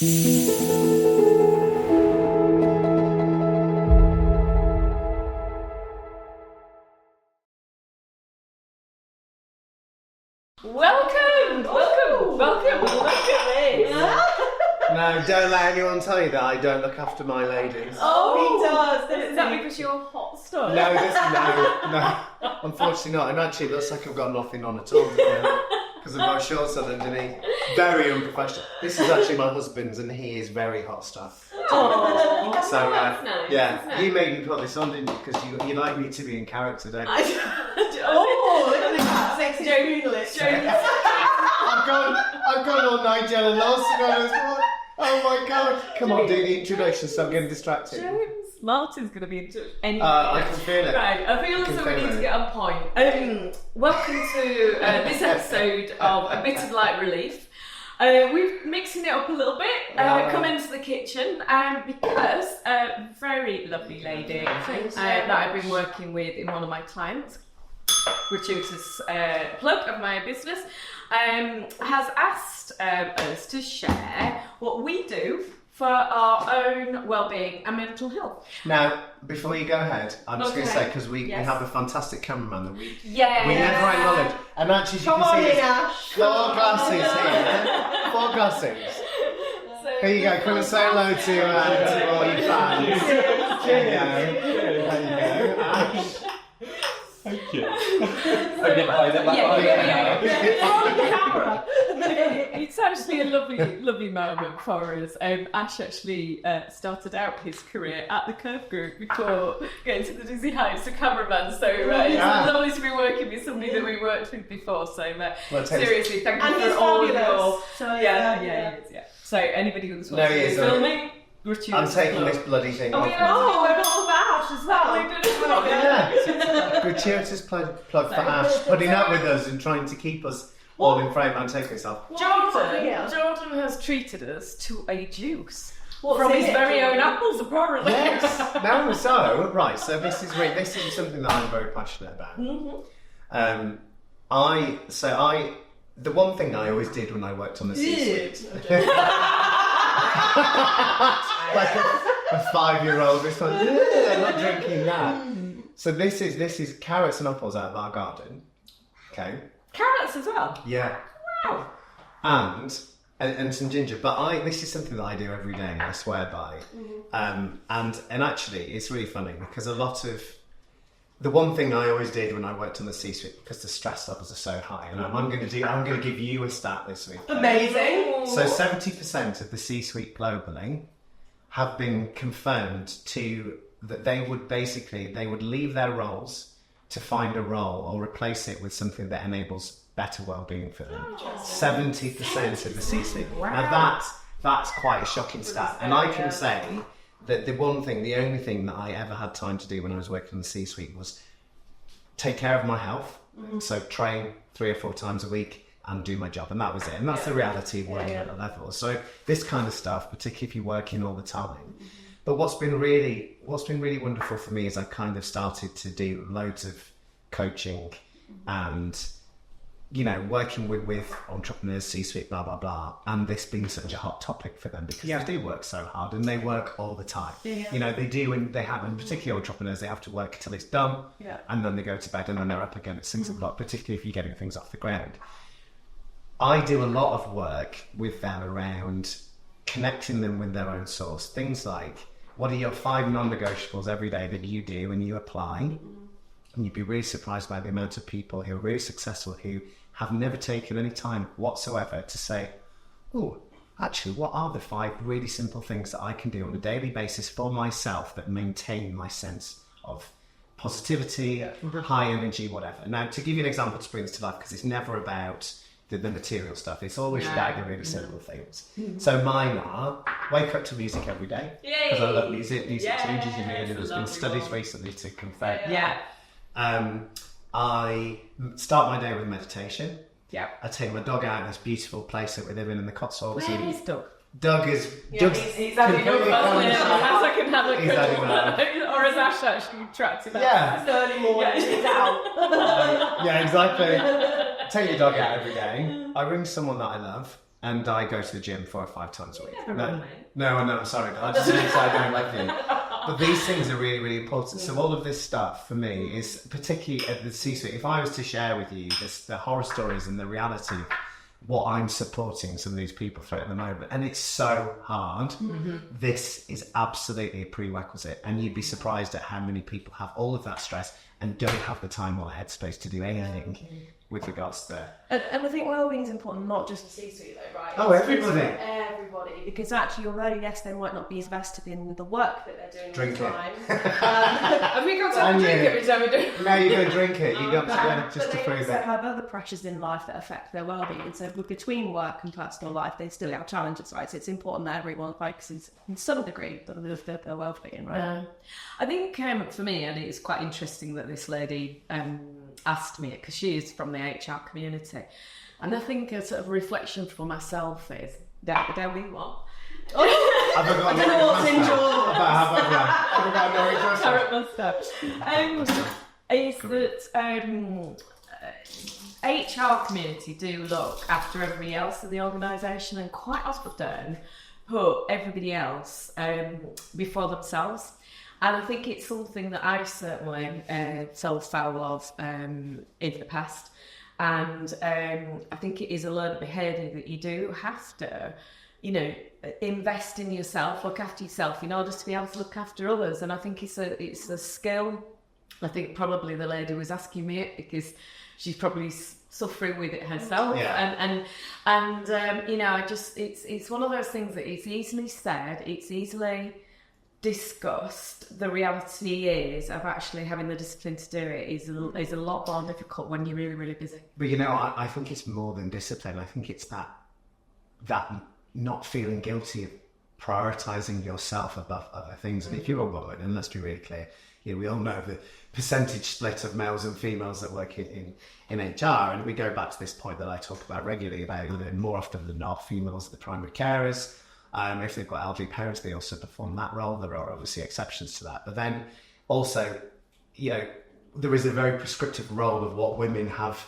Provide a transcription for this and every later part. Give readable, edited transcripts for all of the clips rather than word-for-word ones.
Welcome. Look at this. No, don't let anyone tell you that I don't look after my ladies. Oh, he does. Is that because you're hot stuff? No, unfortunately not. And actually, it looks like I've got nothing on at all because I've got shorts on underneath. Very unprofessional. This is actually my husband's, and he is very hot stuff. Oh, so that's nice. yeah, that's nice. you made me put this on, didn't you? Because you like me to be in character, don't you? Oh, look at this sexy journalist. I've gone all Nigel and Lawson on as well. Oh my god! Come on, do the introduction. So I'm getting distracted. James Martin's going to be in touch anyway. I can feel it. Right, I feel as though we need to get on point. Welcome to this episode of A Bit of Light Relief. We're mixing it up a little bit. Come into the kitchen because a very lovely lady that I've been working with in one of my clients, Recruitment's plug of my business, has asked us to share what we do for our own well-being and mental health. Now, before you go ahead, I'm just going to say, because we have a fantastic cameraman that we never acknowledge. And actually, as you can see, four glasses. So Here you go, come and say hello to all your fans. There you go. Thank you. I get behind it camera. It's actually a lovely moment for us. Ash actually started out his career at the Curve Group before getting to the Dizzy Heights of cameraman. So it's lovely to be working with somebody that we worked with before. So seriously, thank you for all your. Yeah. So anybody who's watching filming. I'm taking this bloody thing off. We've got all Ash as well. Gratuitous plug for Ash, putting up with us and trying to keep us all in frame. I'm taking this off. Jordan has treated us to a juice from his very own apples, apparently. Yes. So this is something that I'm very passionate about. Mm-hmm. The one thing I always did when I worked on the C-suite. Like a 5-year-old response. I'm not drinking that. So this is carrots and apples out of our garden. Okay. Carrots as well. Yeah. Wow. And some ginger. But this is something that I do every day. I swear by. And actually, it's really funny because a lot of the one thing I always did when I worked on the C-suite, because the stress levels are so high, and I'm going to give you a stat this week. Amazing. So 70% of the C-suite globally have been confirmed that they would leave their roles to find a role or replace it with something that enables better well-being for them. 70% of the C-suite. Wow. Now that's quite a shocking stat, and I can say that the only thing that I ever had time to do when I was working in the C-suite was take care of my health. So train 3 or 4 times a week and do my job, and that was it. And that's the reality of working at a level. So this kind of stuff, particularly if you're working all the time. But what's been really wonderful for me is I kind of started to do loads of coaching and working with entrepreneurs, C-suite, blah, blah, blah, and this being such a hot topic for them because they do work so hard and they work all the time. They do, and they have, and particularly entrepreneurs, they have to work until it's done, and then they go to bed and then they're up again at 6 o'clock, particularly if you're getting things off the ground. I do a lot of work with them around connecting them with their own source. Things like, what are your 5 non-negotiables every day that you do and you apply? And you'd be really surprised by the amount of people who are really successful who have never taken any time whatsoever to say, oh, actually, what are the 5 really simple things that I can do on a daily basis for myself that maintain my sense of positivity, high energy, whatever. Now, to give you an example to bring this to life, because it's never about the material stuff, it's always about the really simple things. So mine are, wake up to music every day, because I love music changes your mood, and there's been studies recently to confirm. I start my day with meditation. I take my dog out in this beautiful place that we live in the Cotswolds. Where is Doug? Doug is... He's having no fun. I can have a good one. Or as Ash actually tracked him out. It's early morning, he's out. Exactly. Take your dog out every day. I ring someone that I love. and I go to the gym 4 or 5 times a week. Never wrong, mate. No, I'm sorry. I just didn't say I don't like you. But these things are really, really important. So all of this stuff for me is particularly at the C-suite. If I was to share with you the horror stories and the reality of what I'm supporting some of these people through at the moment, and it's so hard. This is absolutely a prerequisite, and you'd be surprised at how many people have all of that stress and don't have the time or headspace to do anything with regards to that. And I think wellbeing is important, not just the C-suite though, right? Oh, everybody. Everybody, because actually, although yes, they might not be as vested in the work that they're doing Drink all it. the time. Have we got to have a drink every time we do it? Now you're going to drink it. You've got to just but to they prove also it. have other pressures in life that affect their well-being. So between work and personal life, they still have challenges, right? So it's important that everyone focuses in some degree on their well-being, right? I think for me, and it's quite interesting that this lady asked me, because she is from the HR community, and I think a sort of reflection for myself is that there we want. I don't know what's in your- Have I got Carrot mustache. Is that HR community do look after everybody else in the organisation, and quite often put everybody else before themselves. And I think it's something that I've certainly fell foul of in the past. And I think it is a learned behaviour that you do have to, invest in yourself, look after yourself in order to be able to look after others. And I think it's a skill. I think probably the lady was asking me it because she's probably suffering with it herself. Yeah. It's one of those things that it's easily said, it's easily discussed. The reality is of actually having the discipline to do it is a lot more difficult when you're really, really busy. But I think it's more than discipline. I think it's that not feeling guilty of prioritising yourself above other things. And if you're a woman, and let's be really clear, we all know the percentage split of males and females that work in HR, and we go back to this point that I talk about regularly about more often than not, females are the primary carers. If they've got elderly parents, they also perform that role. There are obviously exceptions to that. But then also, there is a very prescriptive role of what women have,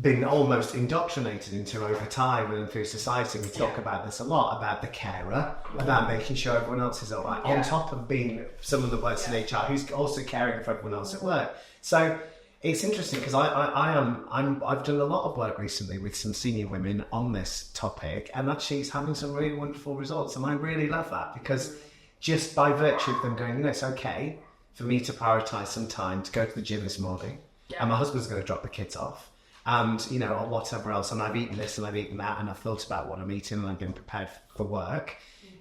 been almost indoctrinated into over time and through society. We talk about this a lot, about the carer, about making sure everyone else is all right, on top of being someone that works in HR who's also caring for everyone else at work. So it's interesting because I've done a lot of work recently with some senior women on this topic, and actually it's having some really wonderful results, and I really love that because just by virtue of them going, it's okay for me to prioritise some time to go to the gym this morning, and my husband's going to drop the kids off, and or whatever else, and I've eaten this and I've eaten that, and I've thought about what I'm eating and I'm getting prepared for work.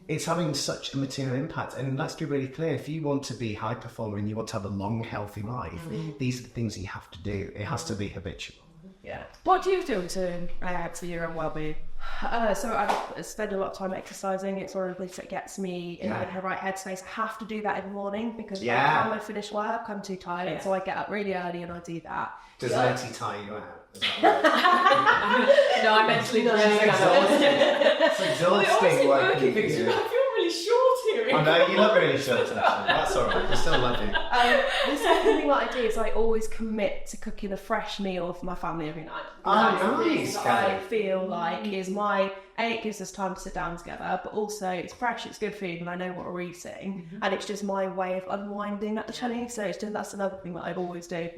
It's having such a material impact. And let's be really clear, if you want to be high performer and you want to have a long, healthy life, these are the things you have to do. It has to be habitual. Yeah. What do you do for your own well-being? So I spend a lot of time exercising. It's one of the things that gets me in the right headspace. I have to do that in the morning because by the time I finish work, I'm too tired. So I get up really early and I do that. Does Letty tie you out? No, I mentally don't. It's exhausting working for you. I feel really short here. I know, you look really short actually. That's alright, we still love you. The second thing that I do is I always commit to cooking a fresh meal for my family every night. Nice. I feel like it gives us time to sit down together, but also it's fresh, it's good food, and I know what we're eating, and it's just my way of unwinding at the challenge. So that's another thing that I'd always do.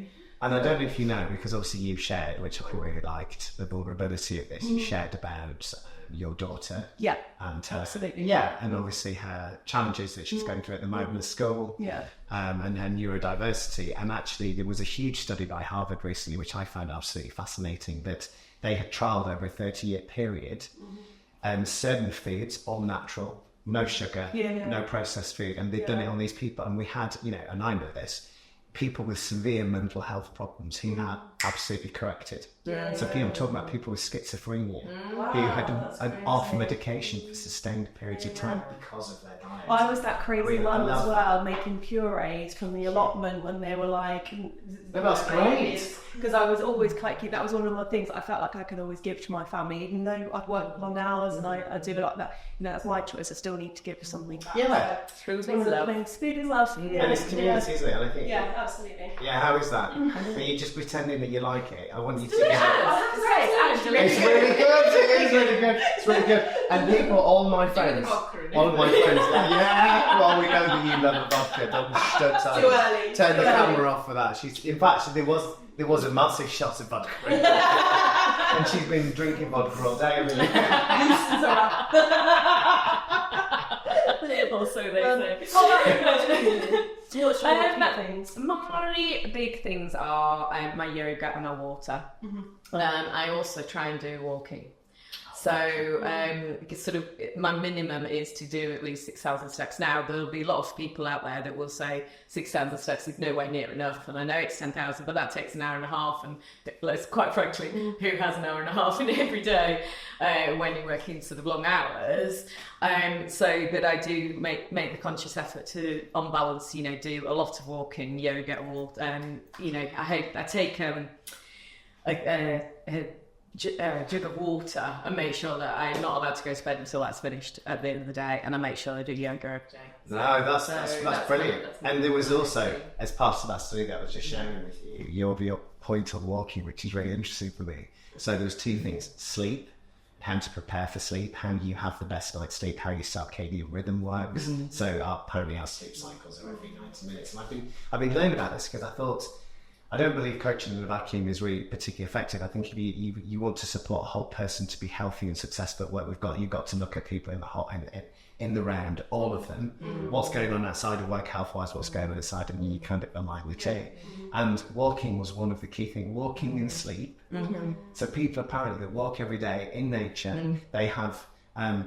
And I don't know if you know, because obviously you've shared, which I really liked, the vulnerability of this. You shared about your daughter. Yeah, and absolutely. Yeah, and obviously her challenges that she's going through at the moment at school. Yeah. And her neurodiversity. And actually, there was a huge study by Harvard recently, which I found absolutely fascinating, that they had trialled over a 30-year period certain foods, all natural, no sugar, no processed food. And they've done it on these people. And we had, and I know this, people with severe mental health problems who had absolutely corrected. So I'm talking about people with schizophrenia who had an off medication for sustained periods of time because of their diet. I was that crazy mum as well, making purees from the allotment when they were like... That's great. Because I was always quite cute. That was one of the things I felt like I could always give to my family, even though I'd work long hours and I do it like that. That's my choice. I still need to give something back. Yeah. Food is love. Food is love. And it's community, isn't it? And I think, absolutely. yeah, how is that? Are you just pretending that that you like it. I want you to. Delicious. It's really good. It's really good. It's really good. And people, all of my friends, yeah. Well, we know that you love a vodka. Don't turn the camera off for that. In fact, there was a massive shot of vodka, and she's been drinking vodka all day. Or so they say. My big things are my yoga and my water. I also try and do walking. So sort of my minimum is to do at least 6,000 steps. Now there'll be a lot of people out there that will say 6,000 steps is nowhere near enough, and I know it's 10,000, but that takes an hour and a half, and quite frankly, who has an hour and a half in every day when you're working sort of long hours? So that I do make the conscious effort to, on balance, do a lot of walking, yoga, or I take a jug of water and make sure that I'm not allowed to go to bed until that's finished at the end of the day, and I make sure I do yoga every day. No, that's brilliant. And there was also, as part of that study that I was just sharing with you, your point on walking, which is really interesting for me. So there was two things: sleep, how to prepare for sleep, how you have the best night's sleep, how your circadian rhythm works. So apparently our sleep cycles are every 90 minutes. And I've been learning about this because I thought, I don't believe coaching in a vacuum is really particularly effective. I think if you want to support a whole person to be healthy and successful at work, you've got to look at people in the round, all of them. What's going on outside of work health-wise, what's going on inside, and you kind of align with it. And walking was one of the key things. Walking and sleep. So people apparently that walk every day in nature, they have a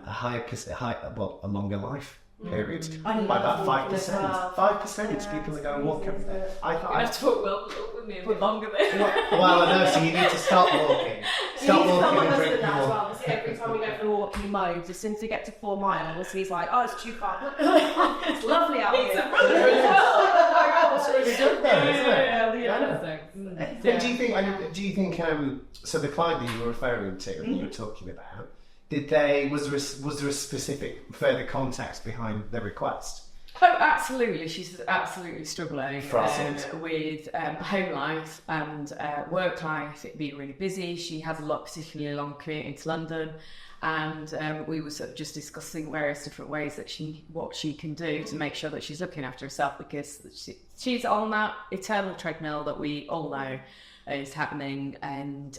longer life period by about 5%. 5% people that go and walk every day. I have to talk well with me a bit longer then. Well, I know, so you need to stop walking. Stop walking and drinking more. Well. Every time we go for a walk, he moans. As soon as we get to 4 miles, he's like, "Oh, it's too far. It's lovely out here." It's really good though, isn't it? Yeah. Do you think? So the client that you were referring to, and you were talking about, was there a specific further context behind the request? Oh, absolutely. She's absolutely struggling with home life and work life. It being really busy. She has a lot, particularly long commute into London, and we were sort of just discussing various different ways that what she can do to make sure that she's looking after herself, because she's on that eternal treadmill that we all know is happening, and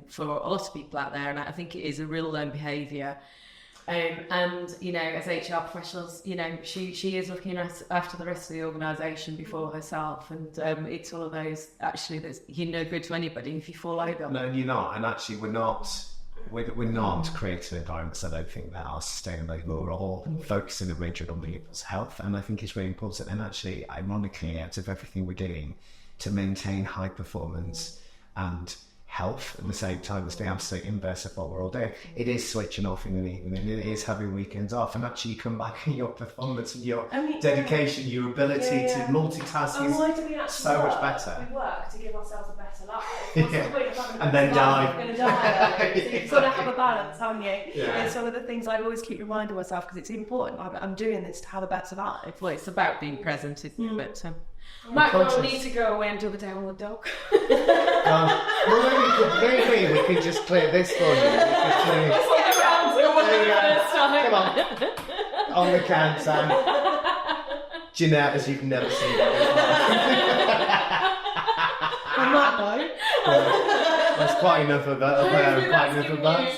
for a lot of people out there, and I think it is a real learned behaviour. And as HR professionals, she is looking after the rest of the organisation before herself, and it's one of those actually that's no good to anybody if you fall over. No, you're not, and actually we're not creating environments, I don't think, that are sustainable. We're all focusing originally on people's health, and I think it's really important. And actually, ironically, out of everything we're doing to maintain high performance and health at the same time as the absolute inverse of what we're all doing, it is switching off in the evening, and it is having weekends off, and actually you come back and your performance and your dedication, your ability to multitask is so much better. We work to give ourselves a better life. And then die. We're going to die. So you've got to have a balance, haven't you? It's one of the things I always keep reminding myself, because it's important. I'm doing this to have a better life. Well, it's about being present, isn't it? But Matt will need to go away and do the day with the dog. Maybe we could just clear this for you. Come on. On the count, Sam. Jeanette, as you've never seen that On that note. That's quite enough of that.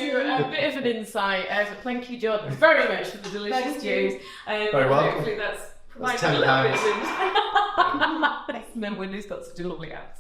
You a bit of an insight. Thank you, John, very much for the delicious juice. Very welcome. Hopefully that's £10. And then Wendy's got such a lovely house.